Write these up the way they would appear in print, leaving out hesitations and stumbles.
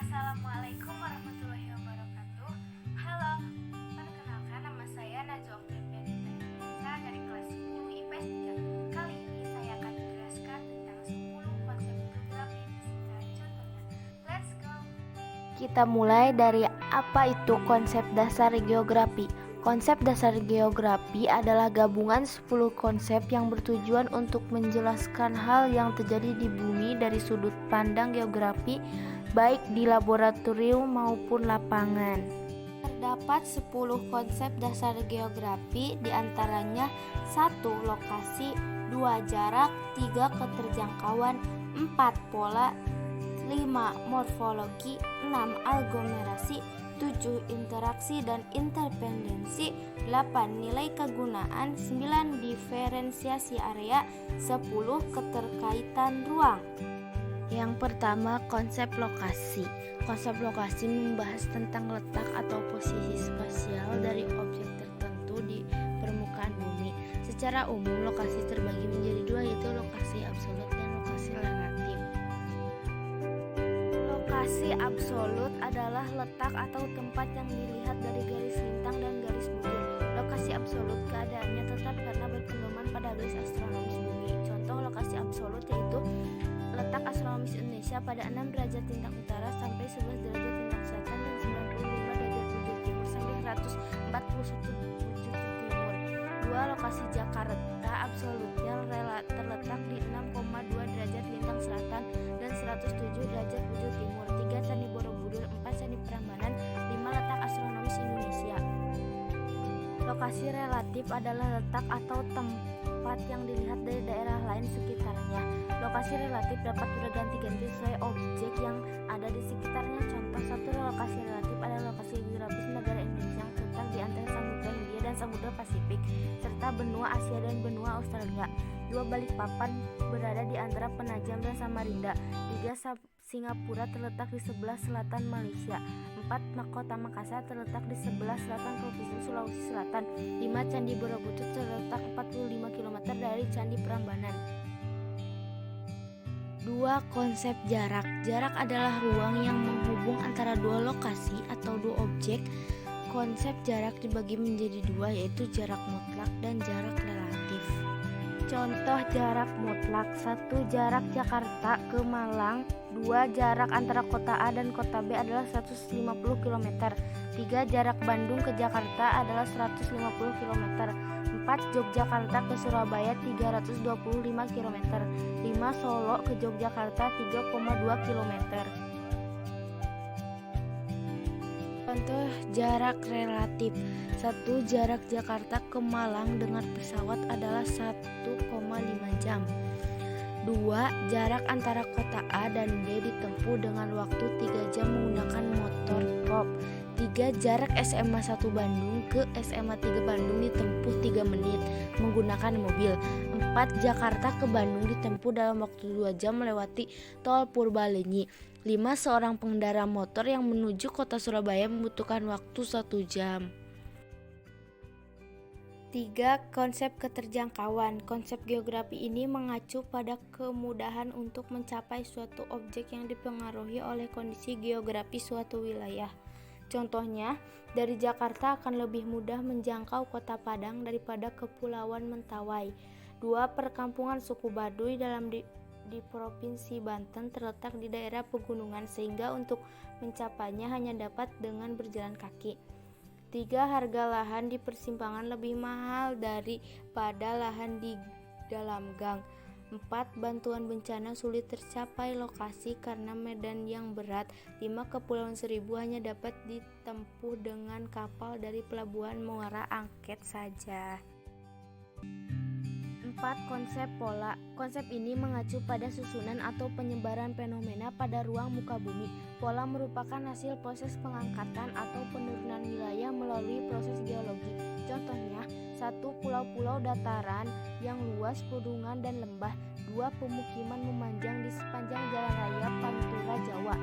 Assalamualaikum warahmatullahi wabarakatuh. Halo, perkenalkan nama saya Najwa Oktavianita Indonesia dari kelas 10 IPS 3. Kali ini saya akan menjelaskan tentang 10 konsep geografi fisika. Contohnya, let's go. Kita mulai dari apa itu konsep dasar geografi. Konsep dasar geografi adalah gabungan 10 konsep yang bertujuan untuk menjelaskan hal yang terjadi di bumi dari sudut pandang geografi, baik di laboratorium maupun lapangan. Terdapat 10 konsep dasar geografi, diantaranya 1. Lokasi, 2. Jarak, 3. Keterjangkauan, 4. Pola, 5. Morfologi, 6. Aglomerasi, 7. Interaksi dan interdependensi, 8. Nilai kegunaan, 9. Diferensiasi area, 10. Keterkaitan ruang. Yang pertama, konsep lokasi. Konsep lokasi membahas tentang letak atau posisi spasial dari objek tertentu di permukaan bumi. Secara umum, lokasi terbagi menjadi dua, yaitu lokasi absolut dan lokasi relatif. Lokasi absolut adalah letak atau tempat yang dilihat dari garis lintang dan garis bujur. Lokasi absolut keadaannya tetap karena berpedoman pada garis astronomis bumi. Contoh lokasi absolut yaitu letak astronomis Indonesia pada 6 derajat lintang utara sampai 11 derajat lintang selatan dan 95 derajat bujur timur sampai 141 bujur timur. 2. Lokasi Jakarta absolutnya terletak di 6,2 derajat lintang selatan dan 107 derajat bujur timur. 3. Candi Borobudur, 4. Candi Prambanan, 5. Letak astronomis Indonesia. Lokasi relatif adalah letak atau tempat yang dilihat dari daerah lain sekitarnya. Lokasi relatif dapat berganti-ganti sesuai objek yang ada di sekitarnya. Contoh 1. Lokasi relatif adalah lokasi geografis negara Indonesia yang terletak di antara Samudra Hindia dan Samudra Pasifik serta benua Asia dan benua Australia. 2. Balikpapan berada di antara Penajam dan Samarinda. 3. Singapura terletak di sebelah selatan Malaysia. 4. Kota Makassar terletak di sebelah selatan Provinsi Sulawesi Selatan. 5. Candi Borobudur terletak 45 km dari Candi Prambanan. 2. Konsep jarak. Jarak adalah ruang yang menghubung antara dua lokasi atau dua objek. Konsep jarak dibagi menjadi dua, yaitu jarak mutlak dan jarak relatif. Contoh jarak mutlak: 1. Jarak Jakarta ke Malang. 2. Jarak antara kota A dan kota B adalah 150 km. 3. Jarak Bandung ke Jakarta adalah 150 km. 4. Yogyakarta ke Surabaya 325 km. 5. Solo ke Yogyakarta 3,2 km. Contoh jarak relatif: 1. Jarak Jakarta ke Malang dengan pesawat adalah 1,5 jam. 2. Jarak antara kota A dan B ditempuh dengan waktu 3 jam menggunakan motor prop. 3. Jarak SMA 1 Bandung ke SMA 3 Bandung ditempuh 3 menit menggunakan mobil. 4. Jakarta ke Bandung ditempuh dalam waktu 2 jam melewati tol Purbalenyi. 5. Seorang pengendara motor yang menuju kota Surabaya membutuhkan waktu 1 jam. 3. Konsep keterjangkauan. Konsep geografi ini mengacu pada kemudahan untuk mencapai suatu objek yang dipengaruhi oleh kondisi geografi suatu wilayah. Contohnya, dari Jakarta akan lebih mudah menjangkau kota Padang daripada Kepulauan Mentawai. 2. Perkampungan suku Baduy di Provinsi Banten terletak di daerah pegunungan sehingga untuk mencapainya hanya dapat dengan berjalan kaki. 3. Harga lahan di persimpangan lebih mahal daripada lahan di dalam gang. 4. Bantuan bencana sulit tercapai lokasi karena medan yang berat. 5. Kepulauan Seribu hanya dapat ditempuh dengan kapal dari pelabuhan Muara Angket saja. 4. Konsep pola. Konsep ini mengacu pada susunan atau penyebaran fenomena pada ruang muka bumi. Pola merupakan hasil proses pengangkatan atau penurunan wilayah melalui proses geologi. Contohnya, 1. Pulau-pulau dataran yang luas, pedungan dan lembah. 2. Pemukiman memanjang di sepanjang jalan raya Pantura Jawa.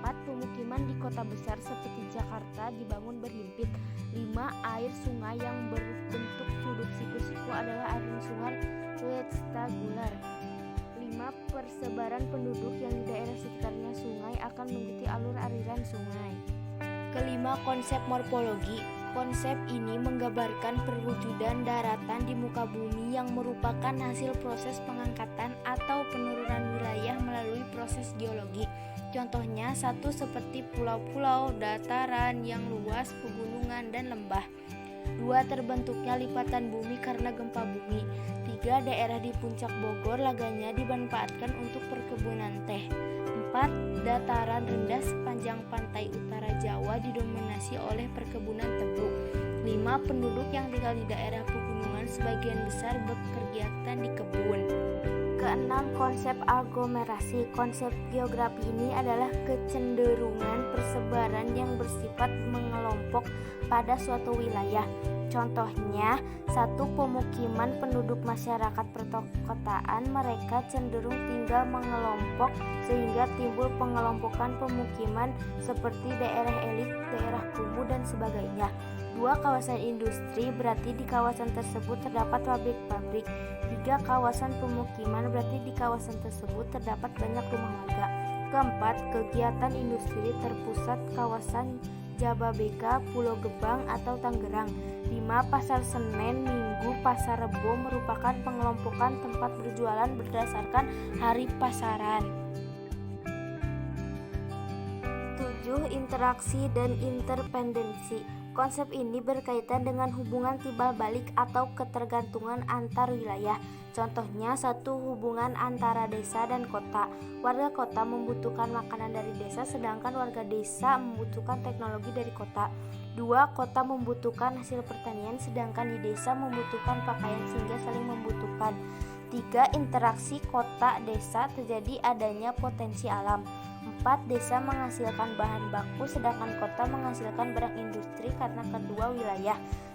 4. Pemukiman di kota besar seperti Jakarta dibangun berhimpit. 5. Air sungai yang berbentuk sudut siku-siku adalah aliran sungai rectangular. 5. persebaran penduduk yang di daerah sekitarnya sungai akan mengikuti alur aliran sungai. Kelima, konsep morfologi. Konsep ini menggambarkan perwujudan daratan di muka bumi yang merupakan hasil proses pengangkatan atau penurunan wilayah melalui proses geologi. Contohnya, satu seperti pulau-pulau, dataran yang luas, pegunungan, dan lembah. 2. Terbentuknya lipatan bumi karena gempa bumi. 3. Daerah di puncak Bogor laganya dimanfaatkan untuk perkebunan teh. 4. Dataran rendah sepanjang pantai utara Jawa didominasi oleh perkebunan tebu. 5. Penduduk yang tinggal di daerah pegunungan sebagian besar berkegiatan di kebun. Keenam, konsep aglomerasi. Konsep geografi ini adalah kecenderungan persebaran yang bersifat mengelompok pada suatu wilayah. Contohnya, satu pemukiman penduduk masyarakat perkotaan mereka cenderung tinggal mengelompok sehingga timbul pengelompokan pemukiman seperti daerah elit, daerah kumuh, dan sebagainya. 2. Kawasan industri berarti di kawasan tersebut terdapat pabrik-pabrik. 3. Kawasan pemukiman berarti di kawasan tersebut terdapat banyak rumah warga. Keempat, kegiatan industri terpusat kawasan Jababeka, Pulau Gebang, atau Tangerang. 5. Pasar Senen, Minggu, Pasar Rebo merupakan pengelompokan tempat berjualan berdasarkan hari pasaran. 7. Interaksi dan interdependensi. Konsep ini berkaitan dengan hubungan timbal balik atau ketergantungan antar wilayah. Contohnya, satu, hubungan antara desa dan kota. Warga kota membutuhkan makanan dari desa, sedangkan warga desa membutuhkan teknologi dari kota. 2. Kota membutuhkan hasil pertanian, sedangkan di desa membutuhkan pakaian sehingga saling membutuhkan. 3. Interaksi kota-desa terjadi adanya potensi alam. 4. Desa menghasilkan bahan baku, sedangkan kota menghasilkan barang industri karena kedua wilayah.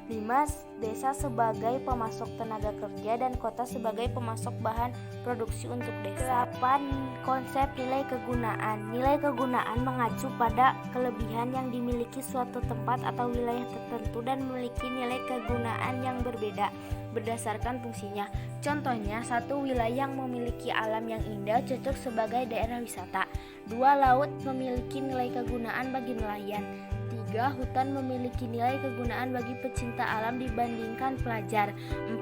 5. Desa sebagai pemasok tenaga kerja dan kota sebagai pemasok bahan produksi untuk desa. 8. Konsep nilai kegunaan. Nilai kegunaan mengacu pada kelebihan yang dimiliki suatu tempat atau wilayah tertentu dan memiliki nilai kegunaan yang berbeda berdasarkan fungsinya. Contohnya, satu, wilayah yang memiliki alam yang indah cocok sebagai daerah wisata. 2. Laut memiliki nilai kegunaan bagi nelayan. 3. Hutan memiliki nilai kegunaan bagi pecinta alam dibandingkan pelajar.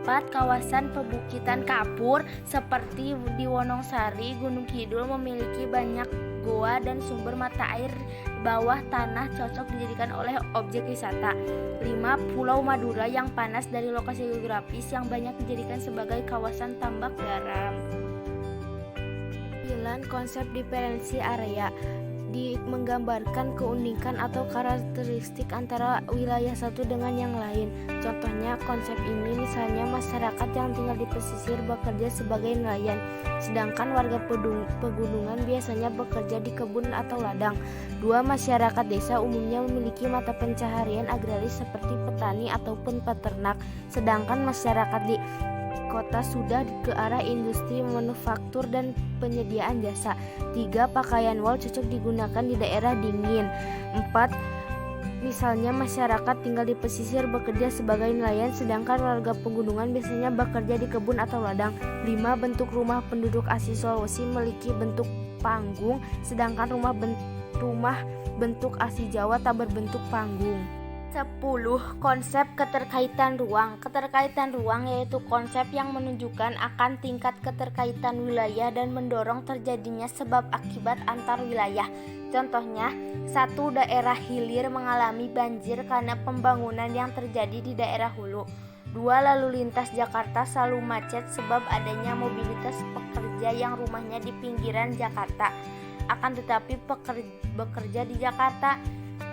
4. Kawasan pebukitan kapur seperti di Wonongsari, Gunung Kidul memiliki banyak goa dan sumber mata air bawah tanah cocok dijadikan oleh objek wisata. 5. Pulau Madura yang panas dari lokasi geografis yang banyak dijadikan sebagai kawasan tambak garam. 9. Konsep diferensi area menggambarkan keunikan atau karakteristik antara wilayah satu dengan yang lain. Contohnya, konsep ini misalnya masyarakat yang tinggal di pesisir bekerja sebagai nelayan, sedangkan warga pegunungan biasanya bekerja di kebun atau ladang. 2. Masyarakat desa umumnya memiliki mata pencaharian agraris seperti petani ataupun peternak, sedangkan masyarakat di kota sudah ke arah industri manufaktur dan penyediaan jasa. 3. Pakaian wol cocok digunakan di daerah dingin. 4. Misalnya masyarakat tinggal di pesisir bekerja sebagai nelayan, sedangkan warga pegunungan biasanya bekerja di kebun atau ladang. 5. Bentuk rumah penduduk asli Sulawesi memiliki bentuk panggung, sedangkan rumah bentuk asli Jawa tak berbentuk panggung. 10. Konsep keterkaitan ruang. Keterkaitan ruang yaitu konsep yang menunjukkan akan tingkat keterkaitan wilayah dan mendorong terjadinya sebab akibat antar wilayah. Contohnya, satu, daerah hilir mengalami banjir karena pembangunan yang terjadi di daerah hulu. 2. Lalu lintas Jakarta selalu macet sebab adanya mobilitas pekerja yang rumahnya di pinggiran Jakarta, akan tetapi bekerja di Jakarta.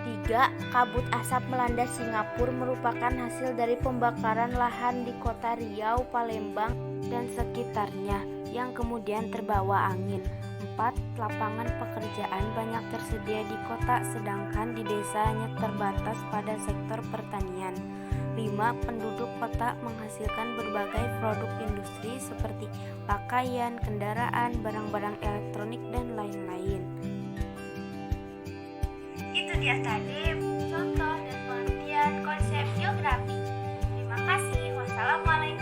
3. Kabut asap melanda Singapura merupakan hasil dari pembakaran lahan di kota Riau, Palembang, dan sekitarnya yang kemudian terbawa angin. 4. Lapangan pekerjaan banyak tersedia di kota, sedangkan di desa hanya terbatas pada sektor pertanian. 5. Penduduk kota menghasilkan berbagai produk industri seperti pakaian, kendaraan, barang-barang elektronik, dan lain-lain. Itu dia tadi contoh dan pengertian konsep geografi. Terima kasih. Wassalamualaikum.